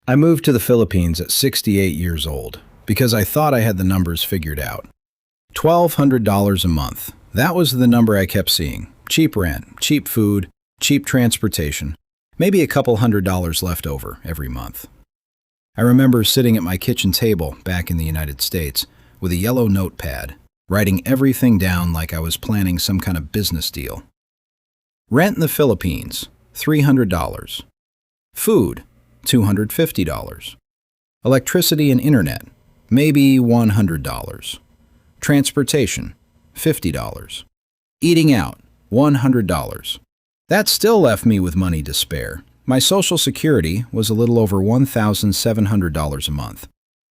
I moved to the Philippines at 68 years old because I thought I had the numbers figured out. $1,200 a month. That was the number I kept seeing. Cheap rent, cheap food, cheap transportation, maybe a couple $100 left over every month. I remember sitting at my kitchen table back in the United States with a yellow notepad, writing everything down like I was planning some kind of business deal. Rent in the Philippines, $300. Food, $250. Electricity and internet, maybe $100. Transportation, $50. Eating out, $100. That still left me with money to spare. My Social Security was a little over $1,700 a month,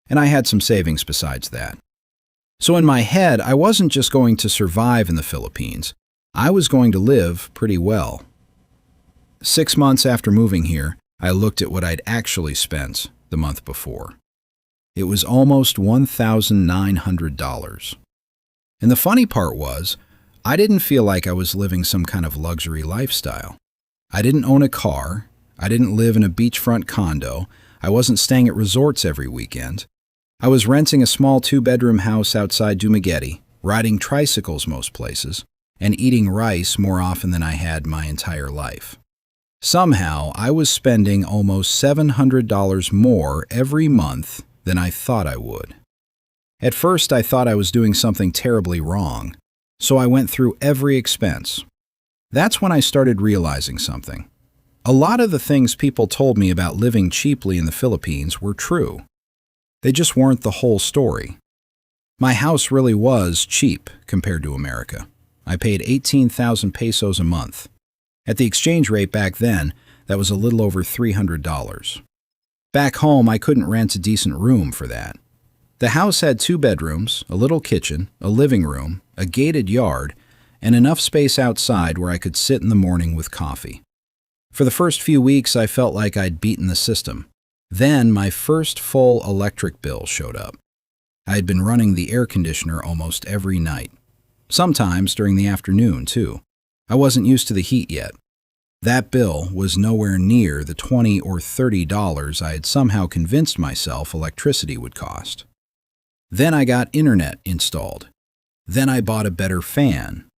and I had some savings besides that. So in my head, I wasn't just going to survive in the Philippines, I was going to live pretty well. 6 months after moving here, I looked at what I'd actually spent the month before. It was almost $1,900. And the funny part was, I didn't feel like I was living some kind of luxury lifestyle. I didn't own a car, I didn't live in a beachfront condo, I wasn't staying at resorts every weekend. I was renting a small 2-bedroom house outside Dumaguete, riding tricycles most places, and eating rice more often than I had my entire life. Somehow, I was spending almost $700 more every month than I thought I would. At first, I thought I was doing something terribly wrong, so I went through every expense. That's when I started realizing something. A lot of the things people told me about living cheaply in the Philippines were true. They just weren't the whole story. My house really was cheap compared to America. I paid 18,000 pesos a month. At the exchange rate back then, that was a little over $300. Back home, I couldn't rent a decent room for that. The house had 2 bedrooms, a little kitchen, a living room, a gated yard, and enough space outside where I could sit in the morning with coffee. For the first few weeks, I felt like I'd beaten the system. Then my first full electric bill showed up. I had been running the air conditioner almost every night. Sometimes during the afternoon, too. I wasn't used to the heat yet. That bill was nowhere near the $20 or $30 I had somehow convinced myself electricity would cost. Then I got internet installed. Then I bought a better fan.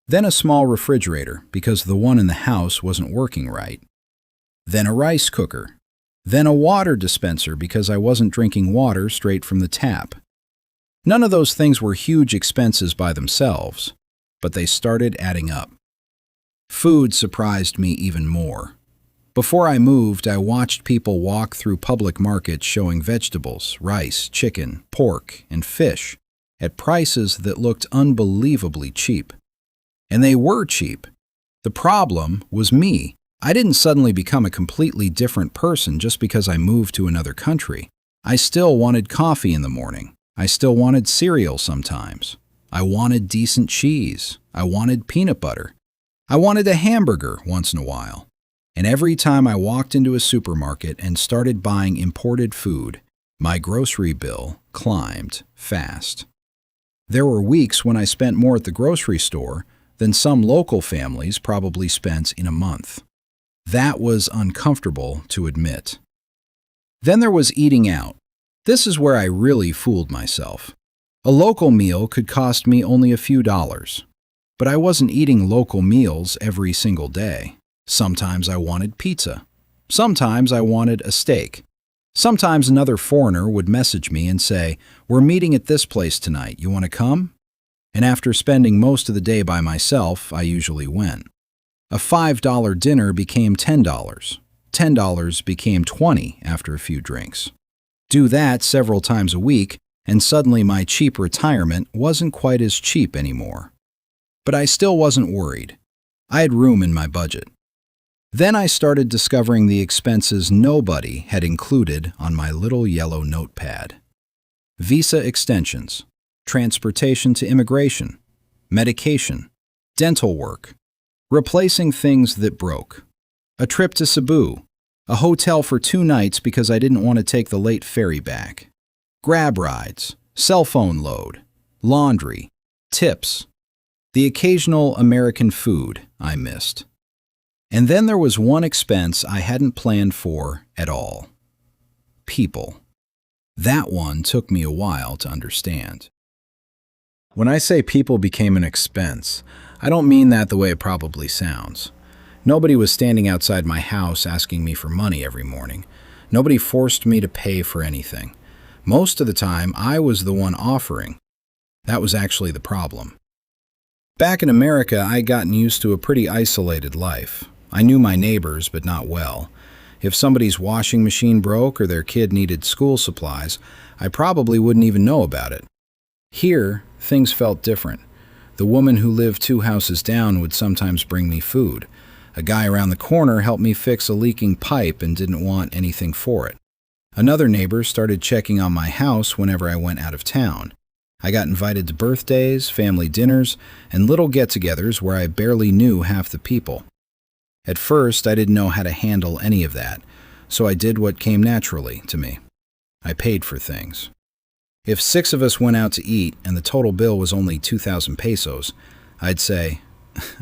Then a small refrigerator because the one in the house wasn't working right. Then a rice cooker. Then a water dispenser because I wasn't drinking water straight from the tap. None of those things were huge expenses by themselves, but they started adding up. Food surprised me even more. Before I moved, I watched people walk through public markets showing vegetables, rice, chicken, pork, and fish at prices that looked unbelievably cheap. And they were cheap. The problem was me. I didn't suddenly become a completely different person just because I moved to another country. I still wanted coffee in the morning. I still wanted cereal sometimes. I wanted decent cheese. I wanted peanut butter. I wanted a hamburger once in a while. And every time I walked into a supermarket and started buying imported food, my grocery bill climbed fast. There were weeks when I spent more at the grocery store than some local families probably spent in a month. That was uncomfortable to admit. Then there was eating out. This is where I really fooled myself. A local meal could cost me only a few dollars. But I wasn't eating local meals every single day. Sometimes I wanted pizza. Sometimes I wanted a steak. Sometimes another foreigner would message me and say, "We're meeting at this place tonight. You want to come?" And after spending most of the day by myself, I usually went. A $5 dinner became $10. $10 became $20 after a few drinks. Do that several times a week, and suddenly my cheap retirement wasn't quite as cheap anymore. But I still wasn't worried. I had room in my budget. Then I started discovering the expenses nobody had included on my little yellow notepad. Visa extensions, transportation to immigration, medication, dental work, replacing things that broke, a trip to Cebu, a hotel for 2 nights because I didn't want to take the late ferry back, grab rides, cell phone load, laundry, tips, the occasional American food I missed. And then there was one expense I hadn't planned for at all. people. That one took me a while to understand. When I say people became an expense, I don't mean that the way it probably sounds. Nobody was standing outside my house asking me for money every morning. Nobody forced me to pay for anything. Most of the time, I was the one offering. That was actually the problem. Back in America, I'd gotten used to a pretty isolated life. I knew my neighbors, but not well. If somebody's washing machine broke or their kid needed school supplies, I probably wouldn't even know about it. Here, things felt different. The woman who lived 2 houses down would sometimes bring me food. A guy around the corner helped me fix a leaking pipe and didn't want anything for it. Another neighbor started checking on my house whenever I went out of town. I got invited to birthdays, family dinners, and little get-togethers where I barely knew half the people. At first, I didn't know how to handle any of that, so I did what came naturally to me. I paid for things. If 6 of us went out to eat and the total bill was only 2,000 pesos, I'd say,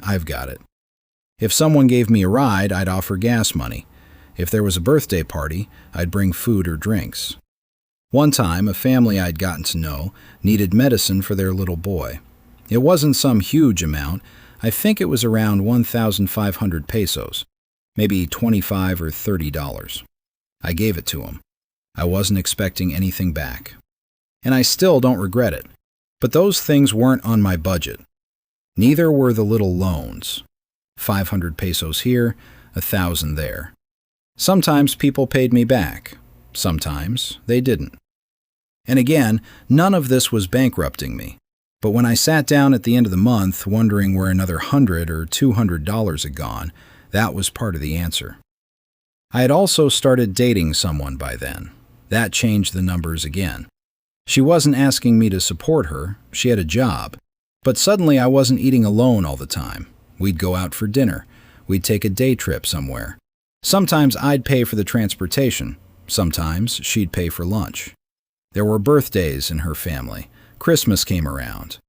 I've got it. If someone gave me a ride, I'd offer gas money. If there was a birthday party, I'd bring food or drinks. One time, a family I'd gotten to know needed medicine for their little boy. It wasn't some huge amount. I think it was around 1,500 pesos, maybe $25 or $30. I gave it to him. I wasn't expecting anything back. And I still don't regret it. But those things weren't on my budget. Neither were the little loans. 500 pesos here, 1,000 there. Sometimes people paid me back. Sometimes they didn't. And again, none of this was bankrupting me. But when I sat down at the end of the month wondering where another $100 or $200 had gone, that was part of the answer. I had also started dating someone by then. That changed the numbers again. She wasn't asking me to support her, she had a job. But suddenly I wasn't eating alone all the time. We'd go out for dinner. We'd take a day trip somewhere. Sometimes I'd pay for the transportation. Sometimes she'd pay for lunch. There were birthdays in her family. Christmas came around.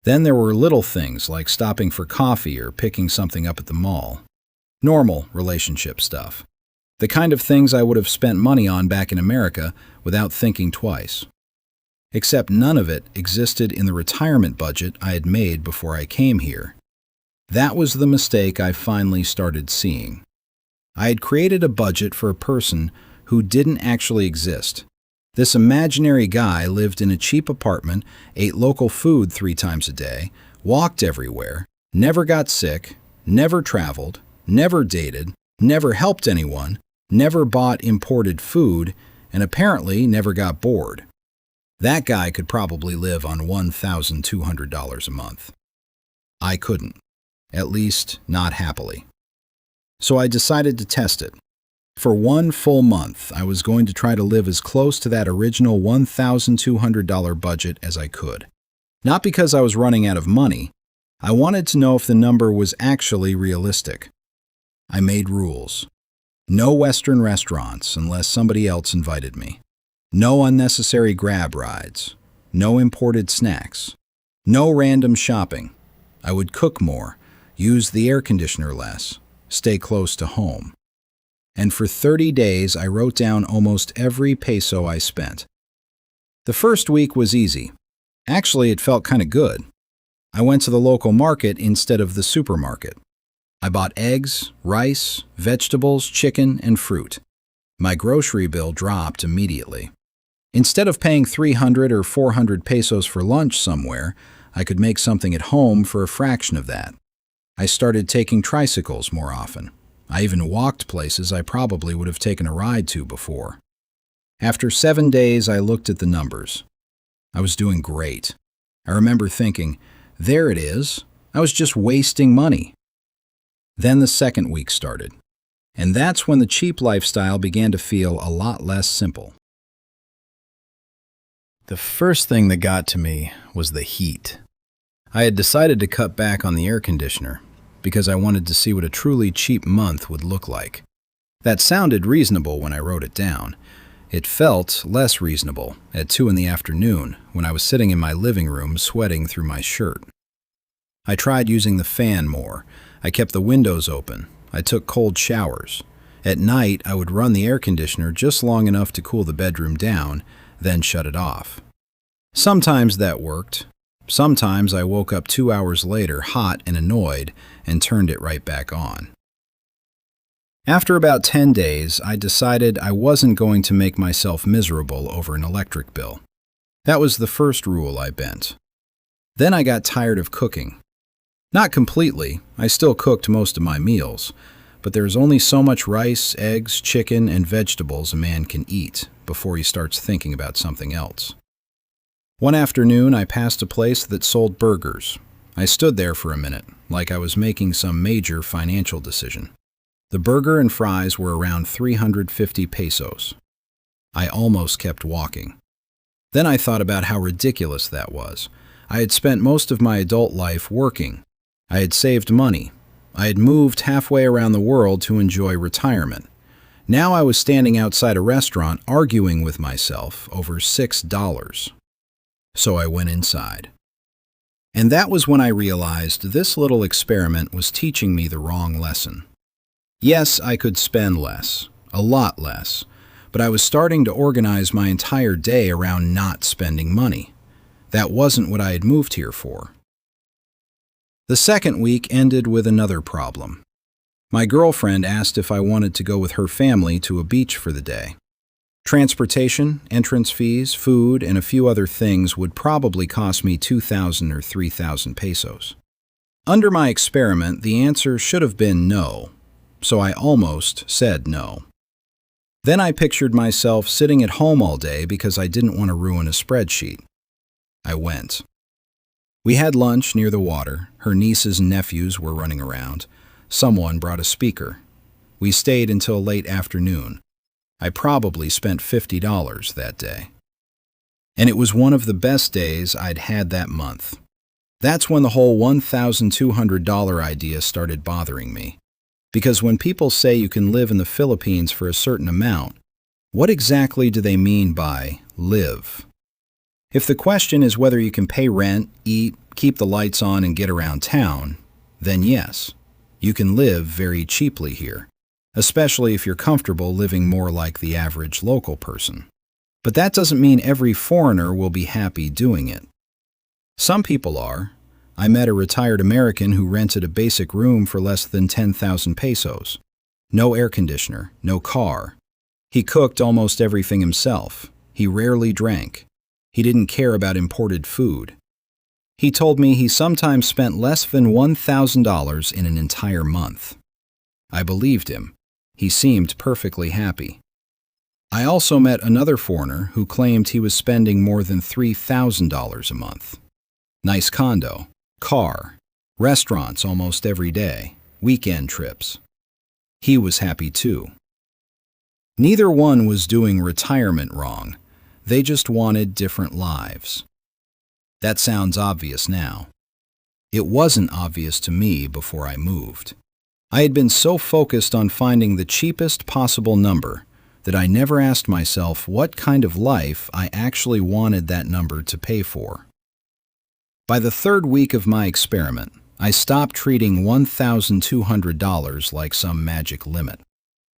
Then there were little things like stopping for coffee or picking something up at the mall. Normal relationship stuff. The kind of things I would have spent money on back in America without thinking twice. Except none of it existed in the retirement budget I had made before I came here. That was the mistake I finally started seeing. I had created a budget for a person who didn't actually exist. This imaginary guy lived in a cheap apartment, ate local food 3 times a day, walked everywhere, never got sick, never traveled, never dated, never helped anyone, never bought imported food, and apparently never got bored. That guy could probably live on $1,200 a month. I couldn't. At least, not happily. So I decided to test it. For 1 full month, I was going to try to live as close to that original $1,200 budget as I could. Not because I was running out of money. I wanted to know if the number was actually realistic. I made rules. No Western restaurants unless somebody else invited me. No unnecessary grab rides. No imported snacks. No random shopping. I would cook more, use the air conditioner less, stay close to home. And for 30 days, I wrote down almost every peso I spent. The first week was easy. Actually, it felt kind of good. I went to the local market instead of the supermarket. I bought eggs, rice, vegetables, chicken, and fruit. My grocery bill dropped immediately. Instead of paying 300 or 400 pesos for lunch somewhere, I could make something at home for a fraction of that. I started taking tricycles more often. I even walked places I probably would have taken a ride to before. After 7 days, I looked at the numbers. I was doing great. I remember thinking, there it is. I was just wasting money. Then the second week started. And that's when the cheap lifestyle began to feel a lot less simple. The first thing that got to me was the heat. I had decided to cut back on the air conditioner because I wanted to see what a truly cheap month would look like. That sounded reasonable when I wrote it down. It felt less reasonable at 2 in the afternoon when I was sitting in my living room sweating through my shirt. I tried using the fan more. I kept the windows open. I took cold showers. At night, I would run the air conditioner just long enough to cool the bedroom down, then shut it off. Sometimes that worked. Sometimes I woke up 2 hours later hot and annoyed and turned it right back on. After about 10 days, I decided I wasn't going to make myself miserable over an electric bill. That was the first rule I bent. Then I got tired of cooking. Not completely, I still cooked most of my meals, but there's only so much rice, eggs, chicken, and vegetables a man can eat before he starts thinking about something else. One afternoon, I passed a place that sold burgers. I stood there for a minute, like I was making some major financial decision. The burger and fries were around 350 pesos. I almost kept walking. Then I thought about how ridiculous that was. I had spent most of my adult life working. I had saved money. I had moved halfway around the world to enjoy retirement. Now I was standing outside a restaurant arguing with myself over $6. So I went inside. And that was when I realized this little experiment was teaching me the wrong lesson. Yes, I could spend less, a lot less, but I was starting to organize my entire day around not spending money. That wasn't what I had moved here for. The second week ended with another problem. My girlfriend asked if I wanted to go with her family to a beach for the day. Transportation, entrance fees, food, and a few other things would probably cost me 2,000 or 3,000 pesos. Under my experiment, the answer should have been no, so I almost said no. Then I pictured myself sitting at home all day because I didn't want to ruin a spreadsheet. I went. We had lunch near the water. Her nieces and nephews were running around. Someone brought a speaker. We stayed until late afternoon. I probably spent $50 that day. And it was one of the best days I'd had that month. That's when the whole $1,200 idea started bothering me. Because when people say you can live in the Philippines for a certain amount, what exactly do they mean by live? If the question is whether you can pay rent, eat, keep the lights on, and get around town, then yes, you can live very cheaply here, especially if you're comfortable living more like the average local person. But that doesn't mean every foreigner will be happy doing it. Some people are. I met a retired American who rented a basic room for less than 10,000 pesos. No air conditioner, no car. He cooked almost everything himself. He rarely drank. He didn't care about imported food. He told me he sometimes spent less than $1,000 in an entire month. I believed him. He seemed perfectly happy. I also met another foreigner who claimed he was spending more than $3,000 a month. Nice condo, car, restaurants almost every day, weekend trips. He was happy too. Neither one was doing retirement wrong. They just wanted different lives. That sounds obvious now. It wasn't obvious to me before I moved. I had been so focused on finding the cheapest possible number that I never asked myself what kind of life I actually wanted that number to pay for. By the third week of my experiment, I stopped treating $1,200 like some magic limit.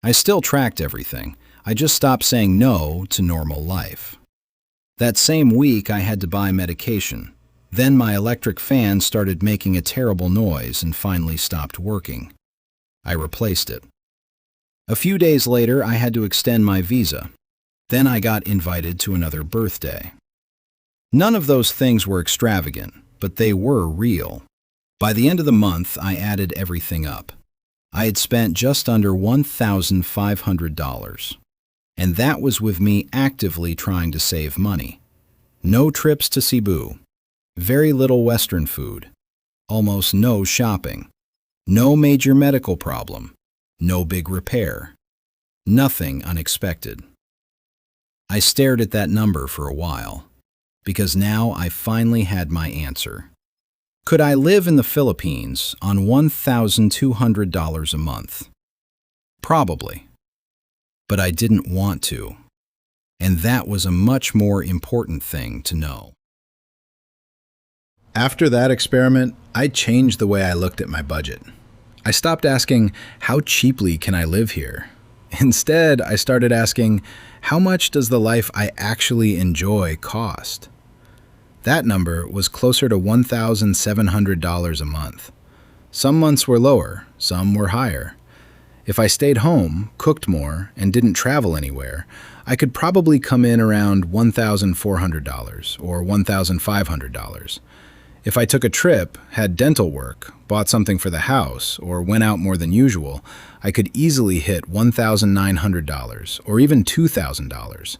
I still tracked everything. I just stopped saying no to normal life. That same week, I had to buy medication. Then my electric fan started making a terrible noise and finally stopped working. I replaced it. A few days later, I had to extend my visa. Then I got invited to another birthday. None of those things were extravagant, but they were real. By the end of the month, I added everything up. I had spent just under $1,500. And that was with me actively trying to save money. No trips to Cebu. Very little Western food. Almost no shopping. No major medical problem. No big repair. Nothing unexpected. I stared at that number for a while, because now I finally had my answer. Could I live in the Philippines on $1,200 a month? Probably. But I didn't want to. And that was a much more important thing to know. After that experiment, I changed the way I looked at my budget. I stopped asking, how cheaply can I live here? Instead, I started asking, how much does the life I actually enjoy cost? That number was closer to $1,700 a month. Some months were lower, some were higher. If I stayed home, cooked more, and didn't travel anywhere, I could probably come in around $1,400 or $1,500. If I took a trip, had dental work, bought something for the house, or went out more than usual, I could easily hit $1,900 or even $2,000.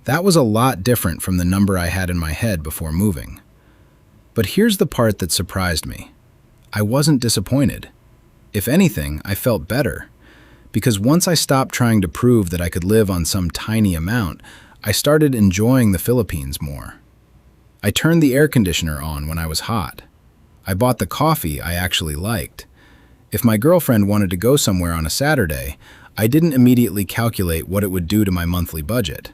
That was a lot different from the number I had in my head before moving. But here's the part that surprised me. I wasn't disappointed. If anything, I felt better. Because once I stopped trying to prove that I could live on some tiny amount, I started enjoying the Philippines more. I turned the air conditioner on when I was hot. I bought the coffee I actually liked. If my girlfriend wanted to go somewhere on a Saturday, I didn't immediately calculate what it would do to my monthly budget.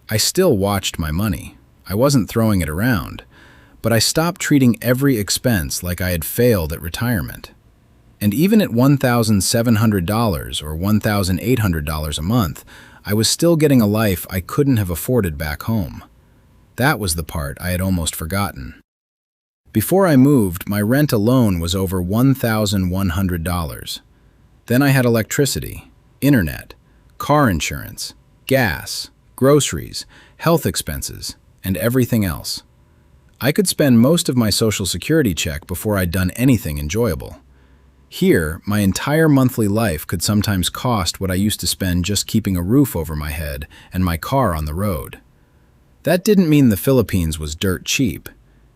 I still watched my money. I wasn't throwing it around, but I stopped treating every expense like I had failed at retirement. And even at $1,700 or $1,800 a month, I was still getting a life I couldn't have afforded back home. That was the part I had almost forgotten. Before I moved, my rent alone was over $1,100. Then I had electricity, internet, car insurance, gas, groceries, health expenses, and everything else. I could spend most of my Social Security check before I'd done anything enjoyable. Here, my entire monthly life could sometimes cost what I used to spend just keeping a roof over my head and my car on the road. That didn't mean the Philippines was dirt cheap.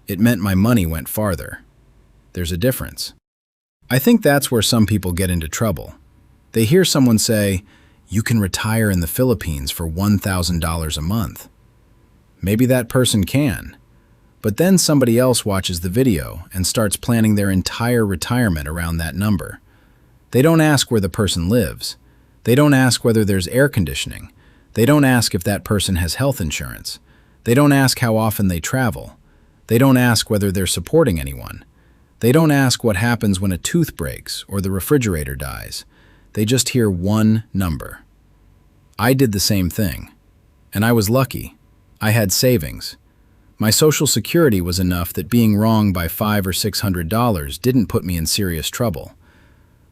It meant my money went farther. There's a difference. I think that's where some people get into trouble. They hear someone say, "You can retire in the Philippines for $1,000 a month." Maybe that person can. But then somebody else watches the video and starts planning their entire retirement around that number. They don't ask where the person lives. They don't ask whether there's air conditioning. They don't ask if that person has health insurance. They don't ask how often they travel. They don't ask whether they're supporting anyone. They don't ask what happens when a tooth breaks or the refrigerator dies. They just hear one number. I did the same thing. And I was lucky. I had savings. My Social Security was enough that being wrong by $500 or $600 didn't put me in serious trouble.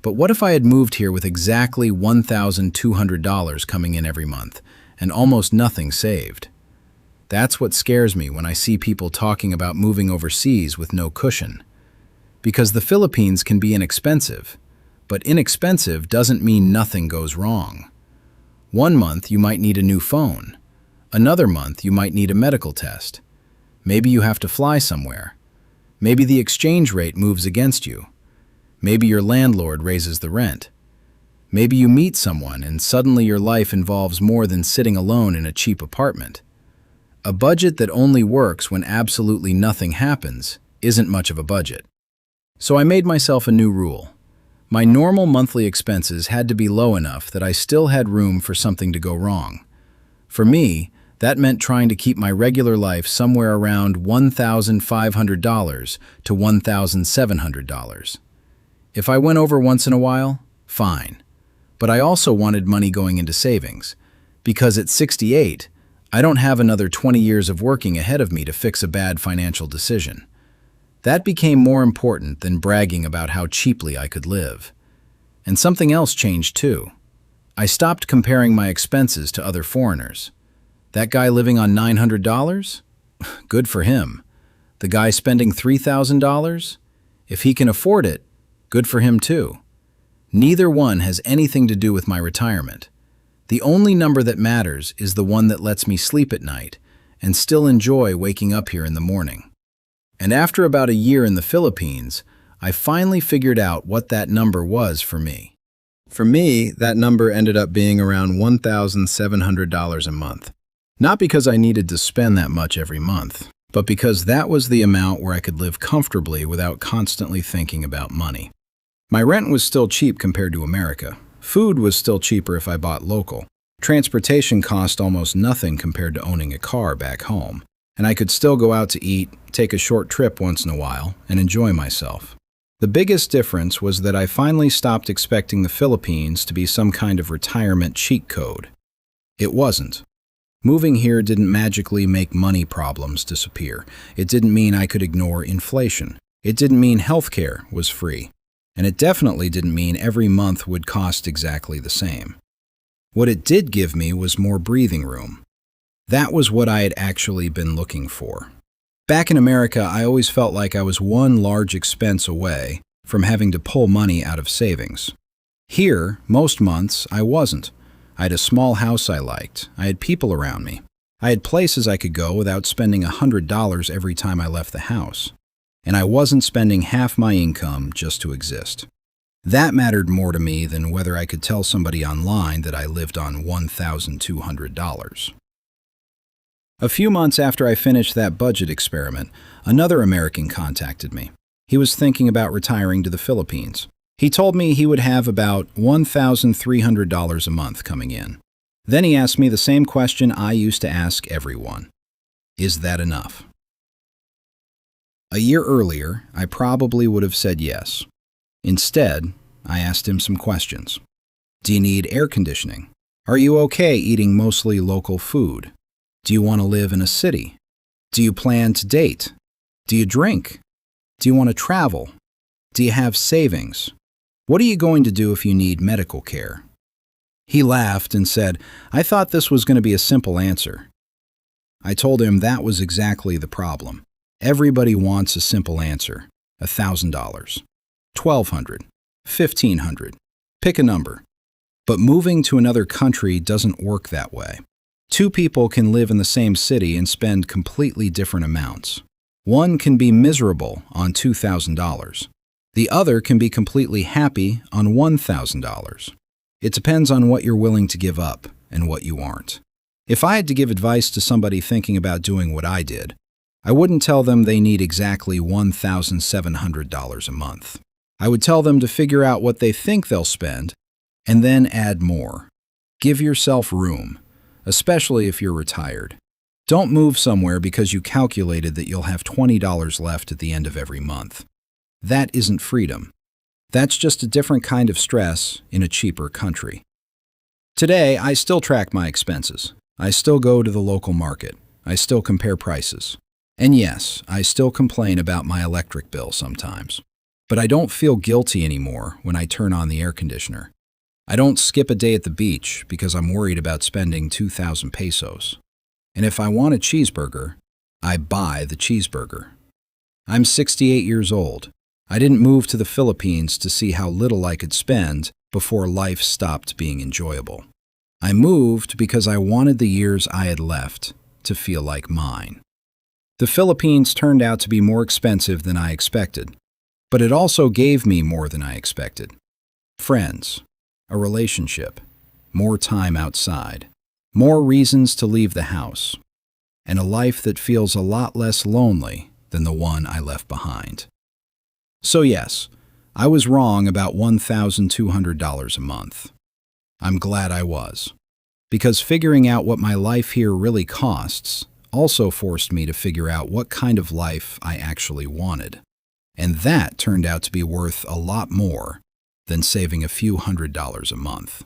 But what if I had moved here with exactly $1,200 coming in every month and almost nothing saved? That's what scares me when I see people talking about moving overseas with no cushion. Because the Philippines can be inexpensive, but inexpensive doesn't mean nothing goes wrong. One month you might need a new phone. Another month you might need a medical test. Maybe you have to fly somewhere. Maybe the exchange rate moves against you. Maybe your landlord raises the rent. Maybe you meet someone and suddenly your life involves more than sitting alone in a cheap apartment. A budget that only works when absolutely nothing happens isn't much of a budget. So I made myself a new rule. My normal monthly expenses had to be low enough that I still had room for something to go wrong. For me, that meant trying to keep my regular life somewhere around $1,500 to $1,700. If I went over once in a while, fine. But I also wanted money going into savings, because at 68, I don't have another 20 years of working ahead of me to fix a bad financial decision. That became more important than bragging about how cheaply I could live. And something else changed too. I stopped comparing my expenses to other foreigners. That guy living on $900? Good for him. The guy spending $3,000? If he can afford it, good for him too. Neither one has anything to do with my retirement. The only number that matters is the one that lets me sleep at night and still enjoy waking up here in the morning. And after about a year in the Philippines, I finally figured out what that number was for me. For me, that number ended up being around $1,700 a month. Not because I needed to spend that much every month, but because that was the amount where I could live comfortably without constantly thinking about money. My rent was still cheap compared to America. Food was still cheaper if I bought local. Transportation cost almost nothing compared to owning a car back home. And I could still go out to eat, take a short trip once in a while, and enjoy myself. The biggest difference was that I finally stopped expecting the Philippines to be some kind of retirement cheat code. It wasn't. Moving here didn't magically make money problems disappear. It didn't mean I could ignore inflation. It didn't mean healthcare was free. And it definitely didn't mean every month would cost exactly the same. What it did give me was more breathing room. That was what I had actually been looking for. Back in America, I always felt like I was one large expense away from having to pull money out of savings. Here, most months, I wasn't. I had a small house I liked. I had people around me. I had places I could go without spending $100 every time I left the house. And I wasn't spending half my income just to exist. That mattered more to me than whether I could tell somebody online that I lived on $1,200. A few months after I finished that budget experiment, another American contacted me. He was thinking about retiring to the Philippines. He told me he would have about $1,300 a month coming in. Then he asked me the same question I used to ask everyone. Is that enough? A year earlier, I probably would have said yes. Instead, I asked him some questions. Do you need air conditioning? Are you okay eating mostly local food? Do you want to live in a city? Do you plan to date? Do you drink? Do you want to travel? Do you have savings? What are you going to do if you need medical care? He laughed and said, I thought this was going to be a simple answer. I told him that was exactly the problem. Everybody wants a simple answer. $1,000, $1,200, $1,500. Pick a number. But moving to another country doesn't work that way. Two people can live in the same city and spend completely different amounts. One can be miserable on $2,000. The other can be completely happy on $1,000. It depends on what you're willing to give up and what you aren't. If I had to give advice to somebody thinking about doing what I did, I wouldn't tell them they need exactly $1,700 a month. I would tell them to figure out what they think they'll spend and then add more. Give yourself room, especially if you're retired. Don't move somewhere because you calculated that you'll have $20 left at the end of every month. That isn't freedom. That's just a different kind of stress in a cheaper country. Today, I still track my expenses. I still go to the local market. I still compare prices. And yes, I still complain about my electric bill sometimes. But I don't feel guilty anymore when I turn on the air conditioner. I don't skip a day at the beach because I'm worried about spending 2,000 pesos. And if I want a cheeseburger, I buy the cheeseburger. I'm 68 years old. I didn't move to the Philippines to see how little I could spend before life stopped being enjoyable. I moved because I wanted the years I had left to feel like mine. The Philippines turned out to be more expensive than I expected, but it also gave me more than I expected. Friends, a relationship, more time outside, more reasons to leave the house, and a life that feels a lot less lonely than the one I left behind. So yes, I was wrong about $1,200 a month. I'm glad I was, because figuring out what my life here really costs also forced me to figure out what kind of life I actually wanted. And that turned out to be worth a lot more than saving a few $100s a month.